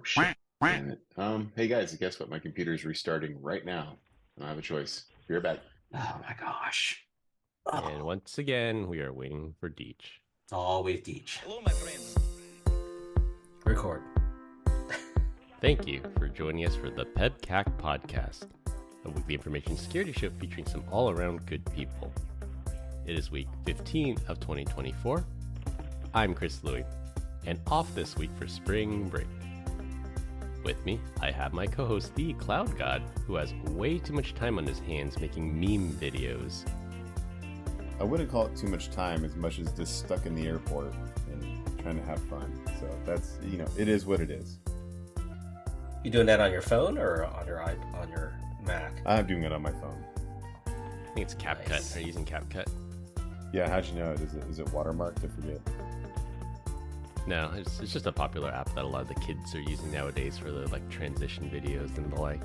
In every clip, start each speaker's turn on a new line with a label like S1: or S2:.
S1: shit. Damn it. Hey guys, guess what? My computer is restarting right now. I don't have a choice. Be right back.
S2: Oh my gosh.
S3: And once again, we are waiting for Deech.
S2: It's always Deech.
S4: Hello, my friends.
S2: Record.
S3: Thank you for joining us for the PEBCAK Podcast, a weekly information security show featuring some all-around good people. It is week 15 of 2024. I'm Chris Louie, and off this week for spring break. With me, I have my co-host, the Cloud God, who has way too much time on his hands making meme videos.
S5: I wouldn't call it too much time as much as just stuck in the airport and trying to have fun. So that's, it is what it is.
S2: You doing that on your phone or on your Mac?
S5: I'm doing it on my phone.
S3: I think it's CapCut.
S2: Nice.
S3: Are you using CapCut?
S5: Yeah, how'd you know it? Is it watermarked? I forget.
S3: No, it's just a popular app that a lot of the kids are using nowadays for the transition videos and the like.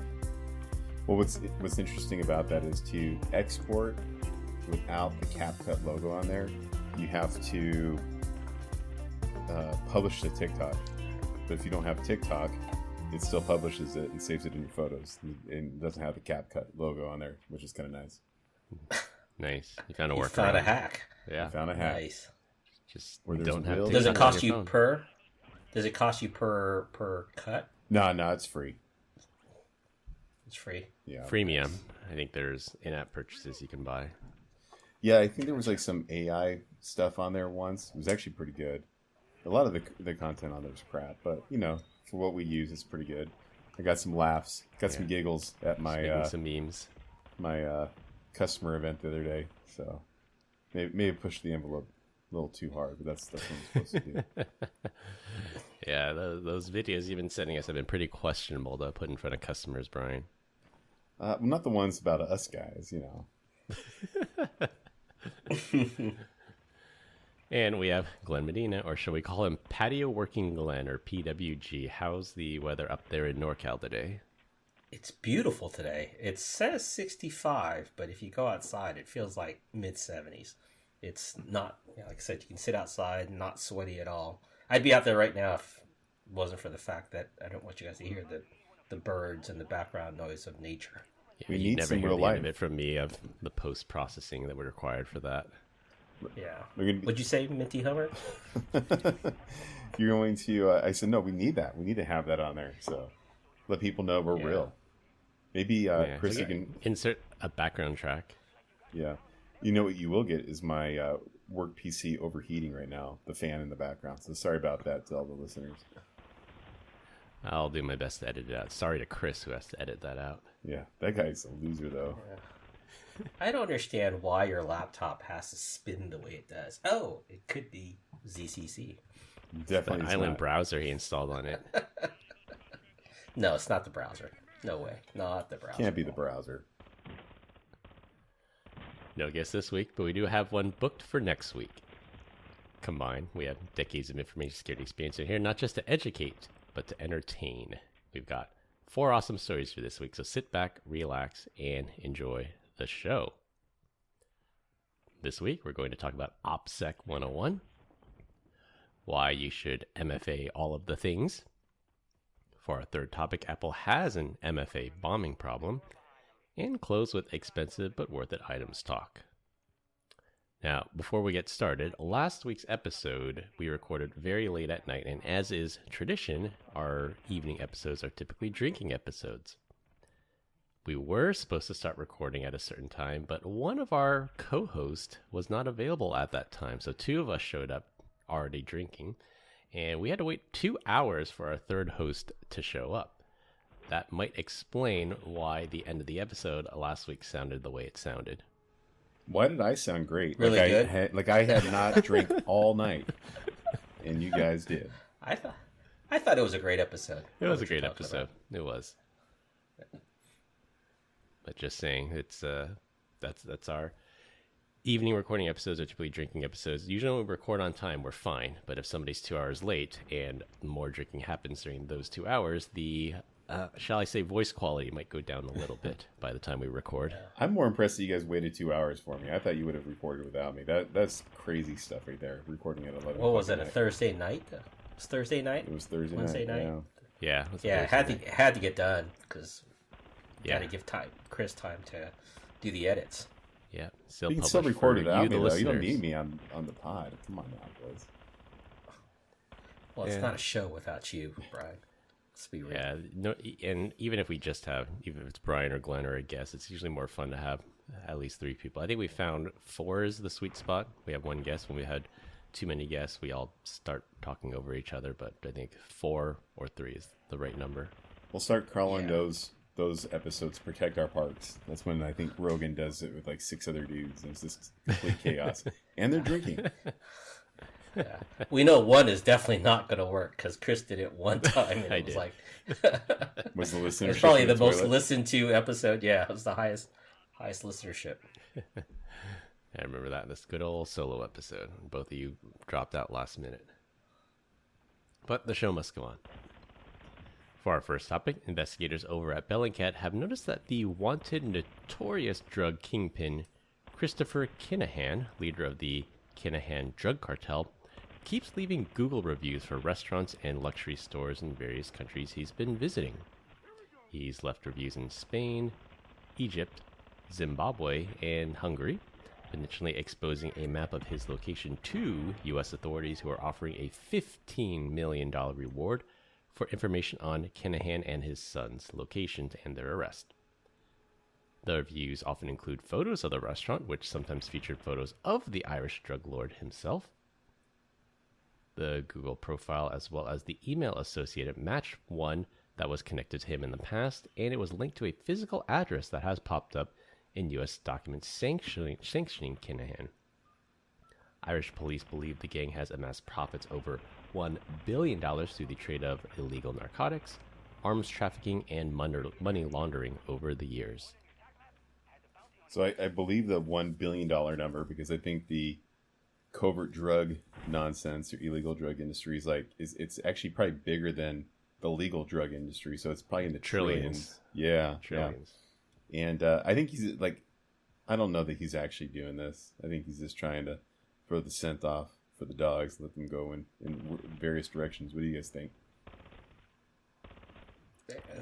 S5: Well, what's interesting about that is to export without the CapCut logo on there, you have to publish to TikTok. But if you don't have TikTok, it still publishes it and saves it in your photos, and doesn't have the CapCut logo on there, which is kind of nice.
S3: Nice. You found a
S2: You
S3: workaround.
S2: found a hack.
S3: Yeah.
S5: I found a hack.
S2: Nice.
S3: Just
S5: Where there's
S3: don't
S5: a
S3: have
S5: will,
S3: to
S2: Does it
S3: on
S2: cost
S3: your
S2: you
S3: phone.
S2: per? Does it cost you per cut?
S5: No, it's free.
S2: It's free.
S5: Yeah.
S3: Freemium. I think there's in-app purchases you can buy.
S5: Yeah, I think there was some AI stuff on there once. It was actually pretty good. A lot of the content on there is crap, but for what we use, it's pretty good. I got some laughs, got some giggles at
S3: Making some memes.
S5: my customer event the other day. So maybe push the envelope a little too hard, but that's what I'm supposed to do.
S3: Yeah, those videos you've been sending us have been pretty questionable to put in front of customers, Brian.
S5: Well, not the ones about us guys,
S3: And we have Glenn Medina, or shall we call him Patio Working Glenn, or PWG. How's the weather up there in NorCal today?
S2: It's beautiful today. It says 65, but if you go outside, it feels like mid-70s. It's not, like I said, you can sit outside, not sweaty at all. I'd be out there right now if it wasn't for the fact that I don't want you guys to hear the birds and the background noise of nature.
S3: Yeah,
S5: We
S3: you'd
S5: need
S3: never
S5: some
S3: hear
S5: real
S3: the end of
S5: life.
S3: it from me of the post-processing that would required for that.
S2: Yeah.
S5: We're gonna
S2: What'd you say, Minty Hummer?
S5: You're going to. I said no. We need that. We need to have that on there. So let people know we're real. Maybe
S3: Yeah,
S5: Chris,
S3: so
S5: you can.
S3: insert a background track.
S5: Yeah. You know what you will get is my work PC overheating right now, the fan in the background. So sorry about that to all the listeners.
S3: I'll do my best to edit it out. Sorry to Chris who has to edit that out.
S5: Yeah, that guy's a loser though.
S2: I don't understand why your laptop has to spin the way it does. Oh, it could be ZCC.
S5: Definitely
S3: The
S5: it's
S3: island
S5: not.
S3: browser he installed on it.
S2: No, it's not the browser. No way. Not the browser.
S5: Can't be the browser.
S3: No guest this week, but we do have one booked for next week. Combined, we have decades of information security experience in here, not just to educate, but to entertain. We've got 4 awesome stories for this week, so sit back, relax, and enjoy the show. This week, we're going to talk about OPSEC 101, why you should MFA all of the things. For our third topic, Apple has an MFA bombing problem, and close with expensive but worth it items talk. Now, before we get started, last week's episode we recorded very late at night, and as is tradition, our evening episodes are typically drinking episodes. We were supposed to start recording at a certain time, but one of our co-hosts was not available at that time, so 2 of us showed up already drinking, and we had to wait 2 hours for our third host to show up. That might explain why the end of the episode last week sounded the way it sounded.
S5: Why did I sound great?
S2: Really good?
S5: I had not drank all night, and you guys did.
S2: I thought it was a great episode.
S3: It was a great episode. It was. But just saying, it's that's our evening recording episodes are typically drinking episodes. Usually when we record on time, we're fine. But if somebody's 2 hours late and more drinking happens during those 2 hours, the shall I say, voice quality might go down a little bit by the time we record.
S5: I'm more impressed that you guys waited 2 hours for me. I thought you would have recorded without me. That's crazy stuff right there. Recording at 11.
S2: What was it? A
S5: o'clock
S2: Thursday night? It was Thursday night.
S5: It was Thursday
S2: Wednesday
S5: night.
S2: night?
S3: Yeah. It was a
S2: Yeah,
S3: Thursday night.
S2: had to get done because
S3: Yeah.
S2: got to give Chris time to do the edits.
S3: Yeah. Still
S5: You can still
S3: published
S5: record
S3: for
S5: it out
S3: you, the
S5: me, though. You don't
S3: listeners.
S5: need me on the pod. Come on now, boys.
S2: Well, it's
S3: Yeah.
S2: not a show without you, Brian. Let's be real.
S3: Yeah, no, and even if we just have, even if it's Brian or Glenn or a guest, it's usually more fun to have at least 3 people. I think we found 4 is the sweet spot. We have 1 guest. When we had too many guests, we all start talking over each other. But I think 4 or 3 is the right number.
S5: We'll start calling
S2: Yeah.
S5: those episodes "Protect Our Parks." That's when I think Rogan does it with like 6 other dudes, and it's just complete chaos. And they're drinking.
S2: Yeah. We know one is definitely not going to work because Chris did it one time and
S3: I
S2: it was
S3: did.
S2: like
S5: Was the listenership?
S2: it's probably
S5: in
S2: the most
S5: toilet?
S2: listened to episode. Yeah, it was the highest listenership.
S3: I remember that. This good old solo episode. Both of you dropped out last minute. But the show must go on. For our first topic, investigators over at PEBCAK have noticed that the wanted notorious drug kingpin, Christopher Kinahan, leader of the Kinahan drug cartel, keeps leaving Google reviews for restaurants and luxury stores in various countries he's been visiting. He's left reviews in Spain, Egypt, Zimbabwe, and Hungary, initially exposing a map of his location to U.S. authorities who are offering a $15 million reward for information on Kinahan and his son's locations and their arrest. The reviews often include photos of the restaurant, which sometimes featured photos of the Irish drug lord himself. The Google profile, as well as the email associated, matched one that was connected to him in the past, and it was linked to a physical address that has popped up in U.S. documents sanctioning Kinahan. Irish police believe the gang has amassed profits over $1 billion through the trade of illegal narcotics, arms trafficking, and money laundering over the years.
S5: So I believe the $1 billion number because I think the covert drug nonsense or illegal drug industry it's actually probably bigger than the legal drug industry. So it's probably in the trillions. Yeah,
S3: Trillions.
S5: yeah. And I think he's I don't know that he's actually doing this. I think he's just trying to throw the scent off for the dogs, let them go in various directions. What do you guys think?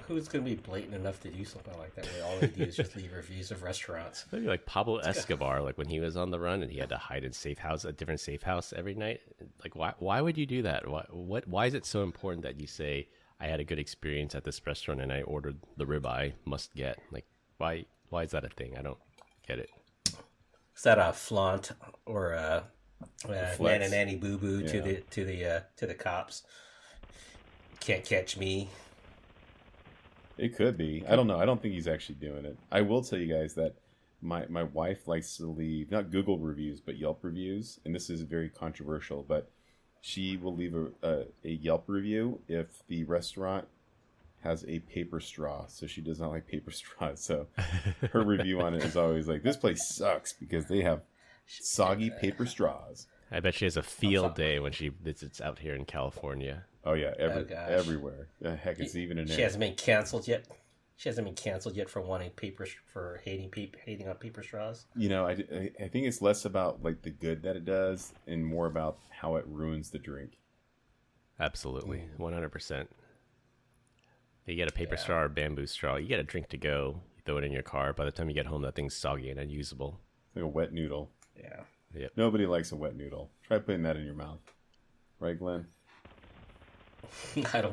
S2: Who's going to be blatant enough to do something like that where all they do is just leave reviews of restaurants?
S3: Maybe like Pablo Escobar, like when he was on the run and he had to hide in a different safe house every night. Like, why would you do that? Why is it so important that you say, I had a good experience at this restaurant and I ordered the ribeye must get? Like, why is that a thing? I don't get it.
S2: Is that a flaunt or a
S5: Flex.
S2: nana nanny boo boo
S5: Yeah.
S2: to the cops? Can't catch me.
S5: It could be. I don't know. I don't think he's actually doing it. I will tell you guys that my wife likes to leave, not Google reviews, but Yelp reviews. And this is very controversial, but she will leave a Yelp review if the restaurant has a paper straw. So she does not like paper straws. So her review on it is always like, this place sucks because they have soggy paper straws.
S3: I bet she has a field day when she visits out here in California.
S5: Oh, yeah.
S2: gosh.
S5: Everywhere. Heck, it's even in
S2: She
S5: there.
S2: hasn't been canceled yet. She hasn't been canceled yet for wanting for hating on paper straws.
S5: You know, I think it's less about like the good that it does and more about how it ruins the drink.
S3: Absolutely. 100%. You get a paper straw or bamboo straw. You get a drink to go. You throw it in your car. By the time you get home, that thing's soggy and unusable.
S5: It's like a wet noodle.
S2: Yeah.
S3: Yep.
S5: Nobody likes a wet noodle. Try putting that in your mouth. Right, Glenn?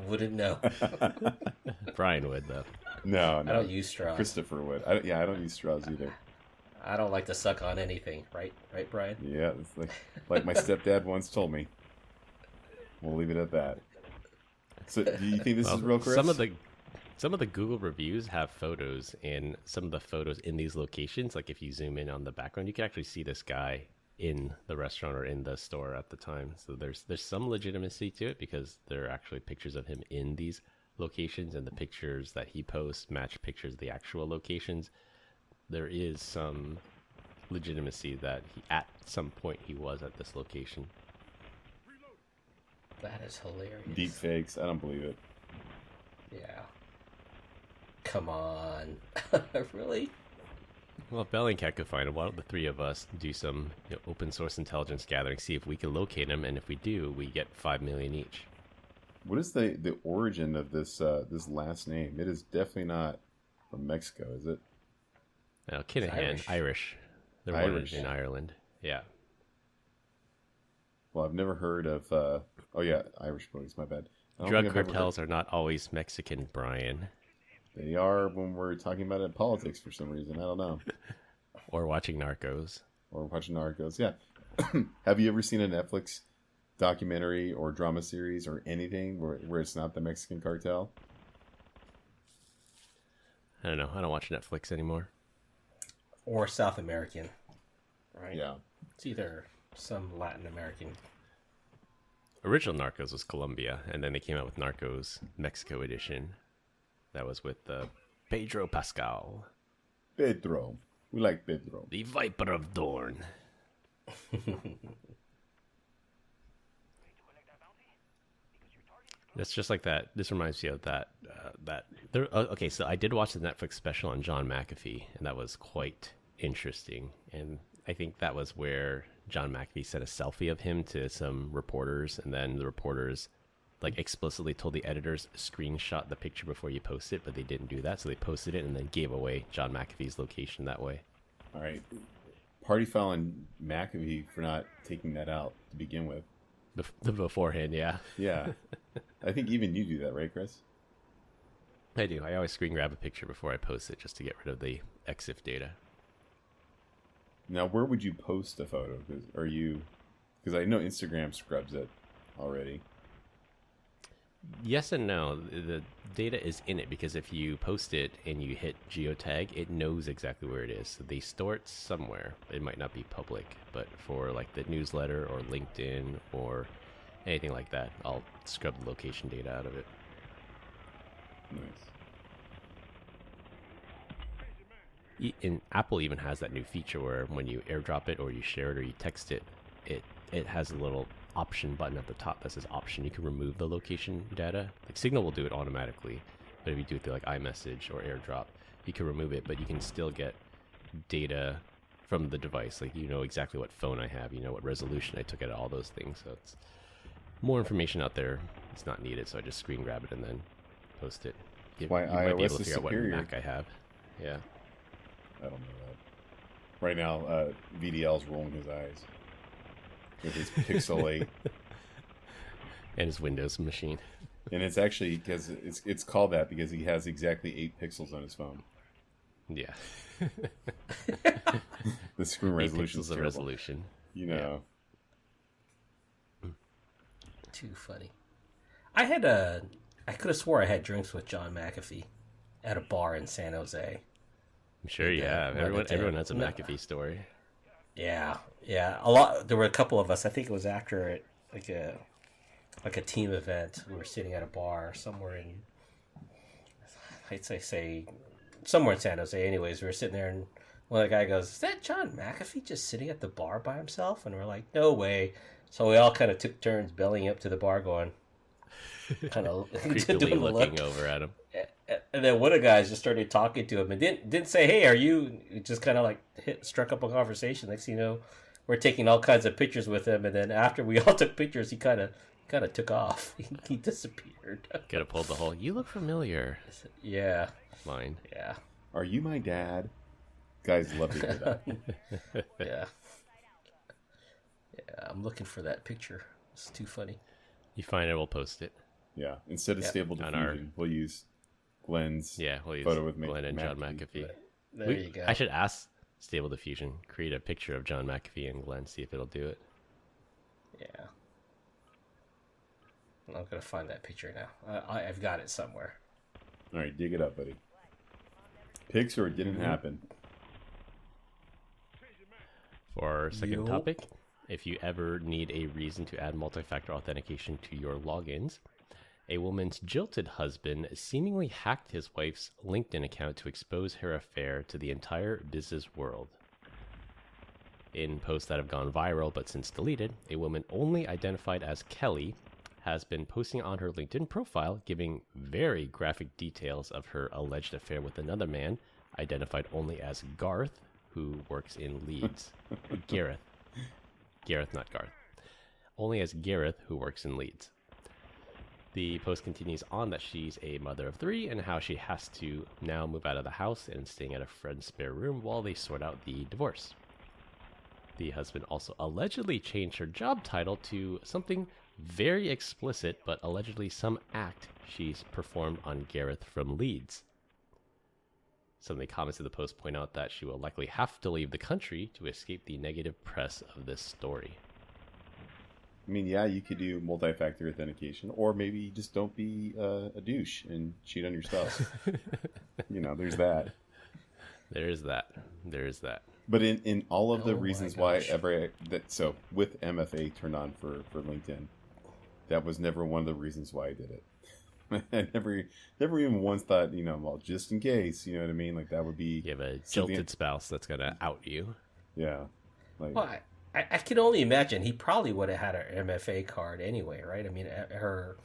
S2: Wouldn't know.
S3: Brian would, though.
S5: No.
S2: I don't use straws.
S5: Christopher would. I don't use straws either.
S2: I don't like to suck on anything. Right, Brian?
S5: Yeah, it's like my stepdad once told me. We'll leave it at that. So, do you think this is real, Chris?
S3: Some of the Google reviews have photos, and some of the photos in these locations, like if you zoom in on the background, you can actually see this guy in the restaurant or in the store at the time. So there's some legitimacy to it because there are actually pictures of him in these locations, and the pictures that he posts match pictures of the actual locations. There is some legitimacy that at some point he was at this location.
S2: That is hilarious.
S5: Deep fakes. I don't believe it.
S2: Yeah. Come on. Really?
S3: Well, if PEBCAK could find him, why don't the 3 of us do some open source intelligence gathering, see if we can locate him, and if we do, we get $5 million each.
S5: What is the origin of this this last name? It is definitely not from Mexico, is it?
S3: No, Kinahan, Irish. They're
S5: Irish.
S3: born in Ireland. Yeah.
S5: Well, I've never heard of. Oh yeah, Irish boys. My bad. I don't
S3: Drug
S5: think I've ever
S3: cartels are not always Mexican, Brian.
S5: heard- They are when we're talking about it in politics for some reason. I don't know.
S3: Or watching Narcos.
S5: Or watching Narcos. Yeah. Have you ever seen a Netflix documentary or drama series or anything where it's not the Mexican cartel?
S3: I don't know. I don't watch Netflix anymore.
S2: Or South American, right?
S5: Yeah.
S2: It's either some Latin American.
S3: Original Narcos was Colombia, and then they came out with Narcos Mexico edition. That was with Pedro Pascal,
S5: Pedro. We like Pedro.
S3: the Viper of Dorn. It's just like that. This reminds me of that. Okay, so I did watch the Netflix special on John McAfee, and that was quite interesting. And I think that was where John McAfee sent a selfie of him to some reporters, and then the reporters like explicitly told the editors screenshot the picture before you post it, but they didn't do that, so they posted it and then gave away John McAfee's location that way.
S5: All right. Party foul on McAfee for not taking that out to begin with.
S3: Beforehand, yeah.
S5: Yeah. I think even you do that, right, Chris?
S3: I do. I always screen grab a picture before I post it just to get rid of the EXIF data.
S5: Now, where would you post a photo? Because I know Instagram scrubs it already.
S3: Yes and no. The data is in it because if you post it and you hit geotag, it knows exactly where it is. So they store it somewhere. It might not be public, but for like the newsletter or LinkedIn or anything like that, I'll scrub the location data out of it.
S5: Nice.
S3: And Apple even has that new feature where when you airdrop it or you share it or you text it, it has a little option button at the top that says option. You can remove the location data. Like Signal will do it automatically, but if you do it through like iMessage or AirDrop, you can remove it, but you can still get data from the device. Like you know exactly what phone I have, you know what resolution I took at all those things. So it's more information out there. It's not needed, so I just screen grab it and then post it.
S5: Why
S3: you might be able
S5: iOS
S3: to
S5: is
S3: figure out what
S5: superior.
S3: Mac I have. Yeah.
S5: I don't know that. Right now, VDL's rolling his eyes with his Pixel 8.
S3: And his Windows machine.
S5: And it's actually because it's called that because he has exactly 8 pixels on his phone.
S3: Yeah.
S5: The screen
S3: 8
S5: resolution
S3: pixels of resolution.
S5: You know.
S2: Too funny. I could have swore I had drinks with John McAfee at a bar in San Jose.
S3: I'm sure you have. Everyone has a McAfee story.
S2: Yeah. A lot. There were a couple of us. I think it was after it, like a team event. We were sitting at a bar somewhere in, I'd say somewhere in San Jose. Anyways, we were sitting there, and one of the guy goes, "Is that John McAfee just sitting at the bar by himself?" And we're like, "No way." So we all kind of took turns bellying up to the bar, going, kind of
S3: Creepily looking over at him.
S2: And then one of the guys just started talking to him and didn't say, "Hey, are you?" Just kind of like struck up a conversation. Next thing you know, we're taking all kinds of pictures with him. And then after we all took pictures, he kind of took off. He disappeared.
S3: Could have pulled the whole "you look familiar"
S2: Yeah.
S3: line.
S2: Yeah.
S5: Are you my dad? Guys love to hear that.
S2: Yeah. Yeah. I'm looking for that picture. It's too funny.
S3: You find it, we'll post it.
S5: Yeah. Instead of Stable
S3: On
S5: Diffusion, we'll use Glenn's
S3: We'll use
S5: photo with
S3: Glenn and John McAfee.
S2: There you go.
S3: I should ask Stable Diffusion, create a picture of John McAfee and Glenn, see if it'll do it.
S2: Yeah. I'm going to find that picture now. I've got it somewhere.
S5: All right, dig it up, buddy. Pics or it didn't happen.
S3: For our second
S2: Yup.
S3: topic, if you ever need a reason to add multi-factor authentication to your logins, a woman's jilted husband seemingly hacked his wife's LinkedIn account to expose her affair to the entire business world. In posts that have gone viral but since deleted, a woman only identified as Kelly has been posting on her LinkedIn profile, giving very graphic details of her alleged affair with another man, identified only as Garth, who works in Leeds. Gareth, not Garth. Only as Gareth, who works in Leeds. The post continues on that she's a mother of 3 and how she has to now move out of the house and staying at a friend's spare room while they sort out the divorce. The husband also allegedly changed her job title to something very explicit, but allegedly some act she's performed on Gareth from Leeds. Some of the comments of the post point out that she will likely have to leave the country to escape the negative press of this story.
S5: I mean, yeah, you could do multi-factor authentication, or maybe you just don't be a douche and cheat on your spouse. There's that.
S3: There is that.
S5: But in all of the
S2: Oh
S5: reasons
S2: my
S5: why
S2: gosh.
S5: so with MFA turned on for LinkedIn, that was never one of the reasons why I did it. I never even once thought, well, just in case, you know what I mean? Like that would be
S3: You have a
S5: something-
S3: jilted spouse that's going to out you.
S5: Yeah. Like,
S2: Well, I can only imagine he probably would have had her MFA card anyway, right? I mean, her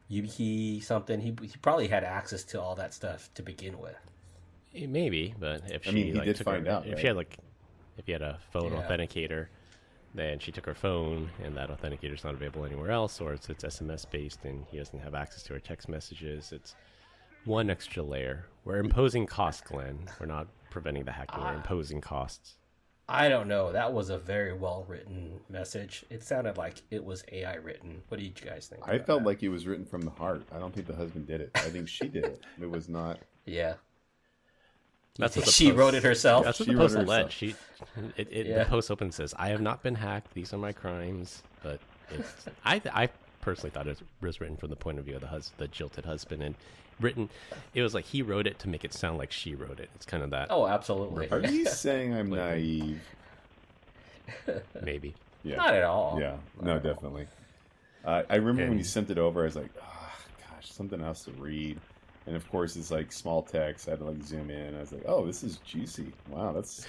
S2: YubiKey something. He probably had access to all that stuff to begin with.
S3: Maybe, but if she
S5: he did
S3: took
S5: find
S3: her,
S5: out,
S3: if
S5: right?
S3: she had if you had a phone
S2: Yeah.
S3: authenticator, then she took her phone and that authenticator's not available anywhere else, or it's SMS based and he doesn't have access to her text messages. It's one extra layer. We're imposing costs, Glenn. We're not preventing the hacking. We're imposing costs.
S2: I don't know. That was a very well written message. It sounded like it was AI written. What do you guys think?
S5: I
S2: about
S5: felt
S2: that?
S5: like it was written from the heart. I don't think the husband did it. I think she did it. It was not.
S2: Yeah.
S3: That's what the
S2: She
S3: post-
S2: wrote it herself.
S3: That's what
S5: She
S3: the
S5: wrote
S3: post
S5: it
S3: alleged.
S5: herself.
S2: Yeah.
S3: The post open says, "I have not been hacked. These are my crimes." But it's, I personally thought it was written from the point of view of the jilted husband, and written. It was like he wrote it to make it sound like she wrote it. It's kind of that.
S2: Oh, absolutely.
S5: Are you saying I'm naive?
S3: Maybe.
S5: Yeah.
S2: Not at all.
S5: Yeah.
S2: Not
S5: No,
S2: at all.
S5: definitely. I remember when
S3: And-
S5: you sent it over, I was like, oh, gosh, something else to read. And of course, it's like small text. I had to zoom in. I was like, oh, this is juicy. Wow, that's.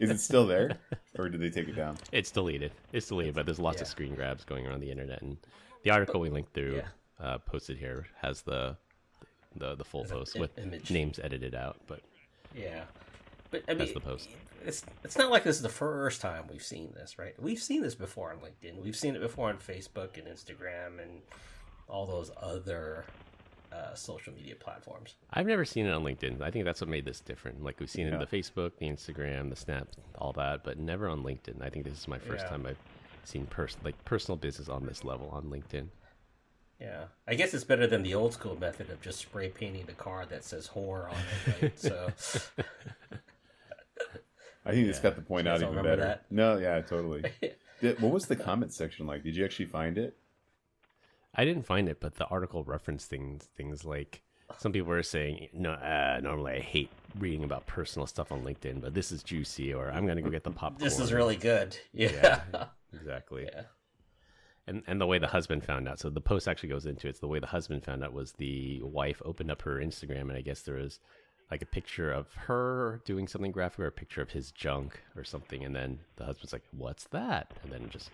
S5: Is it still there, or did they take it down?
S3: It's deleted. But there's lots of
S2: Yeah.
S3: screen grabs going around the internet, and the article we linked through, posted here, has the full post with
S2: image.
S3: names edited out. But
S2: Yeah. But I mean,
S3: That's the post.
S2: It's not like this is the first time we've seen this, right? We've seen this before on LinkedIn. We've seen it before on Facebook and Instagram and all those other social media platforms.
S3: I've never seen it on LinkedIn. I think that's what made this different. Like we've seen it in
S5: Yeah.
S3: the Facebook, the Instagram, the Snap, all that, but never on LinkedIn. I think this is my first
S2: Yeah.
S3: time I've seen personal business on this level on LinkedIn.
S2: Yeah, I guess it's better than the old school method of just spray painting the car that says "whore" on it. Right? So
S5: I think it's got the point
S2: You
S5: out
S2: guys
S5: even
S2: don't
S5: better.
S2: remember that?
S5: No, yeah, totally. What was the comment section like? Did you actually find it?
S3: I didn't find it, but the article referenced things like some people were saying, "No, normally I hate reading about personal stuff on LinkedIn, but this is juicy," or "I'm gonna go get the popcorn."
S2: this is really good. Yeah.
S3: Yeah, exactly.
S2: Yeah.
S3: And the way the husband found out, so the post actually goes into it. So the way the husband found out was the wife opened up her Instagram, and I guess there was like a picture of her doing something graphic or a picture of his junk or something, and then the husband's like, "What's that?" And then it just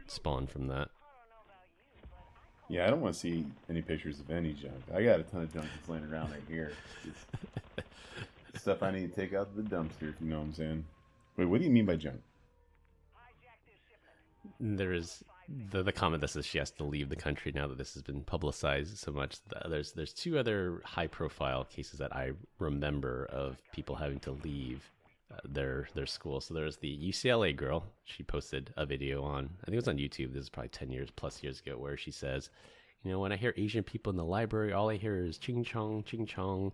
S3: spawned from that.
S5: Yeah, I don't want to see any pictures of any junk. I got a ton of junk that's laying around right here. Just stuff I need to take out the dumpster, if you know what I'm saying. Wait, what do you mean by junk?
S3: There is the comment that says she has to leave the country now that this has been publicized so much. There's two other high profile cases that I remember of people having to leave their school. So there's the UCLA girl. She posted a video on, I think it was on YouTube. This is probably 10 years plus years ago, where she says, when I hear Asian people in the library, all I hear is ching chong, ching chong.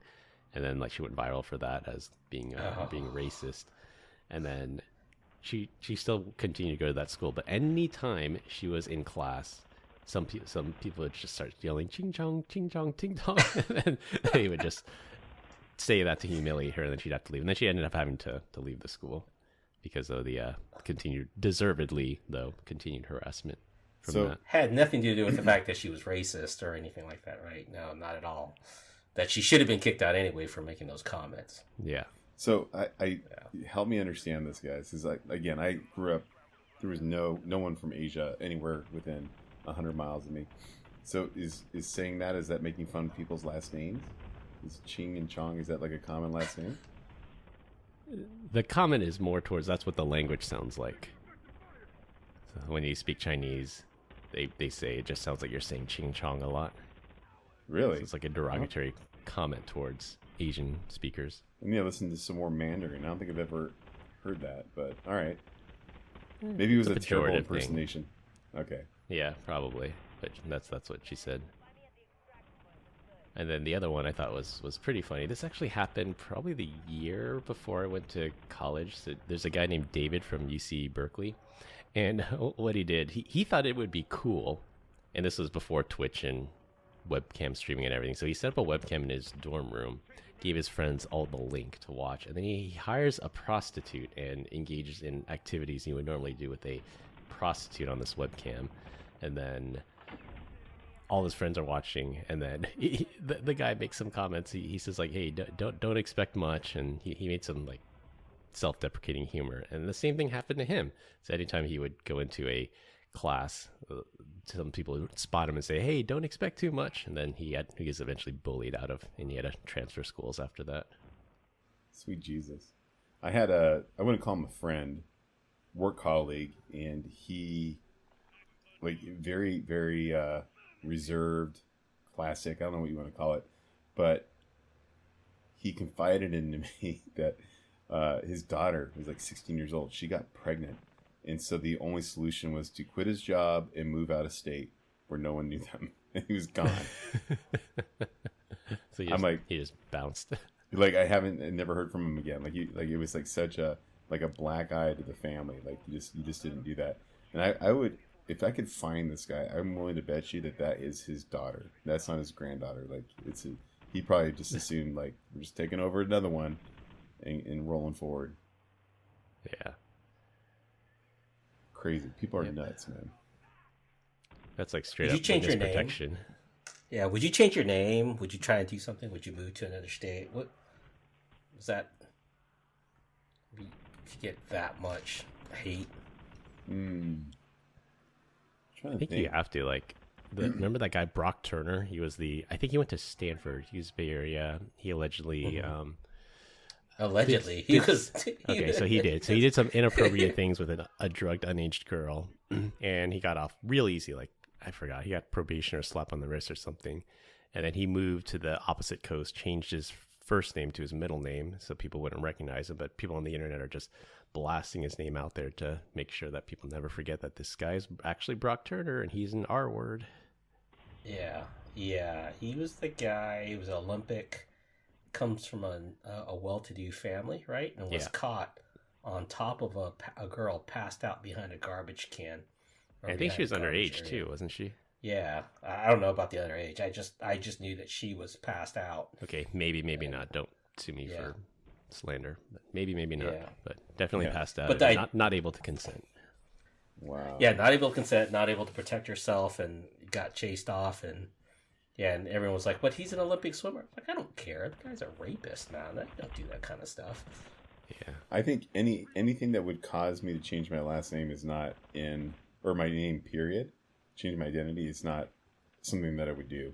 S3: And then she went viral for that as being being racist. And then she still continued to go to that school, but anytime she was in class, some people would just start yelling ching chong, ching chong, ting tong, and then they would just say that to humiliate her, and then she'd have to leave. And then she ended up having to leave the school because of the deservedly continued harassment from
S5: So-
S3: that.
S2: Had nothing to do with the fact that she was racist or anything like that, right? No, not at all. That she should have been kicked out anyway for making those comments.
S3: Yeah.
S5: So I help me understand this, guys. Is again, I grew up. There was no one from Asia anywhere within 100 miles of me. So is saying that, is that making fun of people's last names? Is Ching and Chong, is that like a common last name?
S3: The comment is more towards that's what the language sounds like. So when you speak Chinese, they say it just sounds like you're saying ching chong a lot.
S5: Really?
S3: So it's like a derogatory comment towards Asian speakers.
S5: I need to listen to some more Mandarin. I don't think I've ever heard that, but all right. Maybe it was a terrible
S3: pejorative
S5: impersonation. Okay.
S3: Yeah, probably. But that's what she said. And then the other one I thought was pretty funny. This actually happened probably the year before I went to college. So there's a guy named David from UC Berkeley. And what he did, he thought it would be cool. And this was before Twitch and webcam streaming and everything. So he set up a webcam in his dorm room, gave his friends all the link to watch. And then he hires a prostitute and engages in activities he would normally do with a prostitute on this webcam. And then all his friends are watching, and then the guy makes some comments. He says like, "Hey, don't expect much," and he made some like self-deprecating humor. And the same thing happened to him. So anytime he would go into a class, some people would spot him and say, "Hey, don't expect too much," and then he was eventually bullied out of, and he had to transfer schools after that.
S5: Sweet Jesus. I wouldn't call him a friend, work colleague, and he like very, very reserved, classic, I don't know what you want to call it, but he confided into me that his daughter was like 16 years old. She got pregnant, and so the only solution was to quit his job and move out of state where no one knew them. And he was gone.
S3: So he just bounced.
S5: Like I never heard from him again. Like it was like such a black eye to the family. Like you just didn't do that. And I would, if I could find this guy, I'm willing to bet you that is his daughter. That's not his granddaughter. Like he probably just assumed like we're just taking over another one and rolling forward.
S3: Yeah.
S5: Crazy. People are nuts, man.
S3: That's like straight
S2: Would
S3: up
S2: you change your
S3: protection.
S2: name? Yeah. Would you change your name? Would you try and do something? Would you move to another state? What was that? If you get that much hate.
S3: I think you have to, like, remember that guy Brock Turner? I think he went to Stanford. He was Bay Area. He allegedly,
S2: Allegedly,
S3: okay, so he did. So he did some inappropriate things with a drugged unaged girl, and he got off real easy. Like, I forgot, he got probation or a slap on the wrist or something, and then he moved to the opposite coast, changed his first name to his middle name so people wouldn't recognize him. But people on the internet are just blasting his name out there to make sure that people never forget that this guy is actually Brock Turner and he's an R word.
S2: Yeah, he was the guy. He was Olympic. Comes from a well-to-do family, right? And was caught on top of a girl passed out behind a garbage can.
S3: I think she was underage too, wasn't she?
S2: Yeah, I don't know about the other age. I just knew that she was passed out.
S3: Okay, maybe not. Don't sue me for slander. Maybe not. Yeah. But definitely passed out. But not able to consent.
S5: Wow.
S2: Yeah, not able to consent, not able to protect herself, and got chased off, and everyone was like, "But he's an Olympic swimmer." Like, I don't care. The guy's a rapist, man. I don't do that kind of stuff.
S3: Yeah.
S5: I think anything that would cause me to change my last name is not or my name, period. Changing my identity is not something that I would do.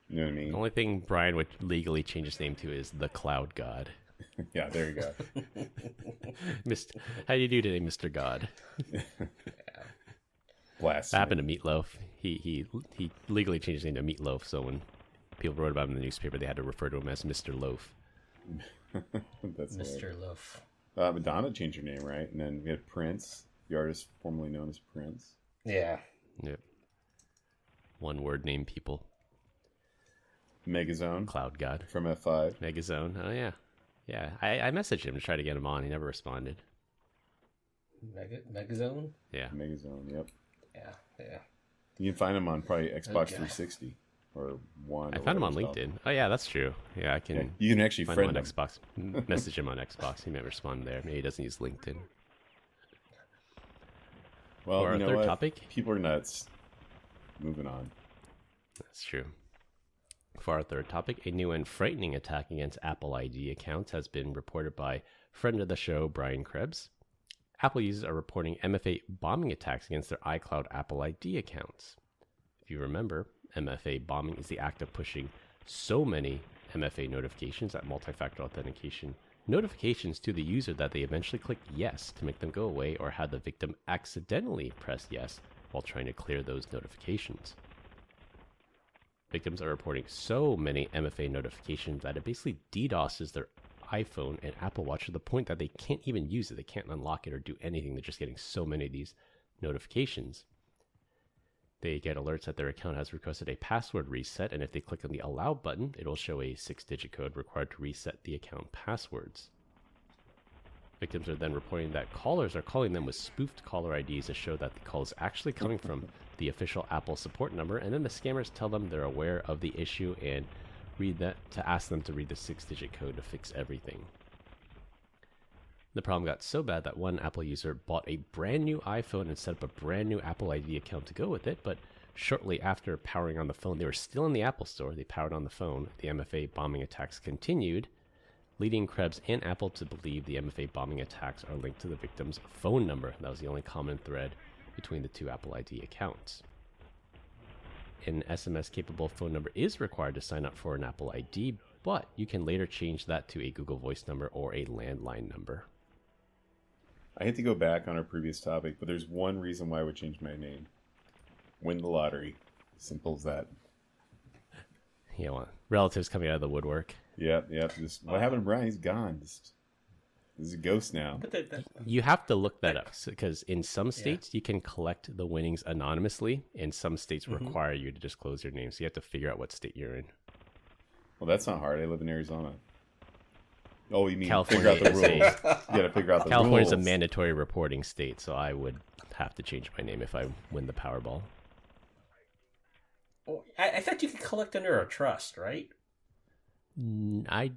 S5: You know what I mean?
S3: The only thing Brian would legally change his name to is the Cloud God.
S5: Yeah, there you go.
S3: How do you do today, Mr. God?
S5: Blast.
S3: That happened to Meatloaf. He legally changed his name to Meatloaf, so when people wrote about him in the newspaper, they had to refer to him as Mr. Loaf.
S5: That's
S2: Mr. Loaf.
S5: Madonna changed her name, right? And then we had Prince, the artist formerly known as Prince.
S2: Yeah.
S3: Yep. One word name people.
S5: Megazone.
S3: Cloud God.
S5: From F5.
S3: Megazone. Oh, yeah. Yeah. I messaged him to try to get him on. He never responded.
S2: Megazone?
S3: Yeah.
S5: Megazone, yep.
S2: Yeah.
S5: You can find him on probably Xbox 360 or One.
S3: I found him on LinkedIn. Oh, yeah, that's true. Yeah, I can.
S5: Yeah, you can actually
S3: find him
S5: friend
S3: on Xbox. Message him on Xbox. He may respond there. Maybe he doesn't use LinkedIn.
S5: Well,
S3: or
S5: you know
S3: third
S5: what?
S3: topic?
S5: People are nuts. Moving on.
S3: That's true. For our third topic, a new and frightening attack against Apple ID accounts has been reported by friend of the show, Brian Krebs. Apple users are reporting MFA bombing attacks against their iCloud Apple ID accounts. If you remember, MFA bombing is the act of pushing so many MFA notifications, that multi-factor authentication notifications, to the user that they eventually click yes to make them go away, or had the victim accidentally press yes while trying to clear those notifications. Victims are reporting so many MFA notifications that it basically DDoSes their iPhone and Apple Watch to the point that they can't even use it. They can't unlock it or do anything. They're just getting so many of these notifications. They get alerts that their account has requested a password reset, and if they click on the allow button, it'll show a 6-digit code required to reset the account passwords. Victims are then reporting that callers are calling them with spoofed caller IDs to show that the call is actually coming from the official Apple support number, and then the scammers tell them they're aware of the issue and ask them to read the 6-digit code to fix everything. The problem got so bad that one Apple user bought a brand new iPhone and set up a brand new Apple ID account to go with it, but shortly after powering on the phone, they were still in the Apple store, they powered on the phone, the MFA bombing attacks continued, leading Krebs and Apple to believe the MFA bombing attacks are linked to the victim's phone number. That was the only common thread between the two Apple ID accounts. An SMS-capable phone number is required to sign up for an Apple ID, but you can later change that to a Google Voice number or a landline number.
S5: I hate to go back on our previous topic, but there's one reason why I would change my name. Win the lottery. Simple as that.
S3: You know, relatives coming out of the woodwork.
S5: Yep. Just what happened to Brian? He's gone. He's a ghost now.
S3: You have to look that up because in some states you can collect the winnings anonymously, and some states require you to disclose your name. So you have to figure out what state you're in.
S5: Well, that's not hard. I live in Arizona. Oh, you mean
S3: California
S5: figure out the rules? You got to figure out the
S3: California's
S5: rules.
S3: a mandatory reporting state, so I would have to change my name if I win the Powerball.
S2: Oh, I thought you could collect under a trust, right?
S3: I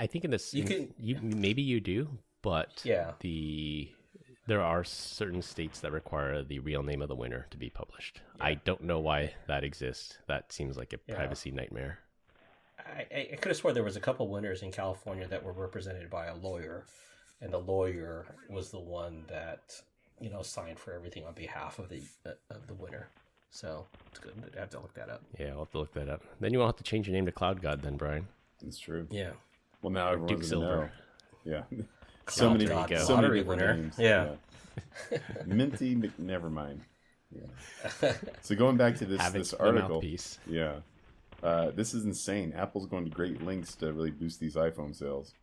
S3: think in this maybe you do, but there are certain states that require the real name of the winner to be published. Yeah. I don't know why that exists. That seems like a privacy nightmare.
S2: I could have swore there was a couple winners in California that were represented by a lawyer, and the lawyer was the one that signed for everything on behalf of the winner. So it's good. I have to look that up.
S3: Yeah, I'll have to look that up. Then you won't have to change your name to Cloud God, then, Brian.
S5: That's true.
S2: Yeah.
S5: Well, now everyone's
S3: Duke Silver.
S5: Yeah.
S2: So many lottery winner. Names. Yeah.
S5: Minty, never mind. Yeah. So going back to this article. Yeah. This is insane. Apple's going to great lengths to really boost these iPhone sales.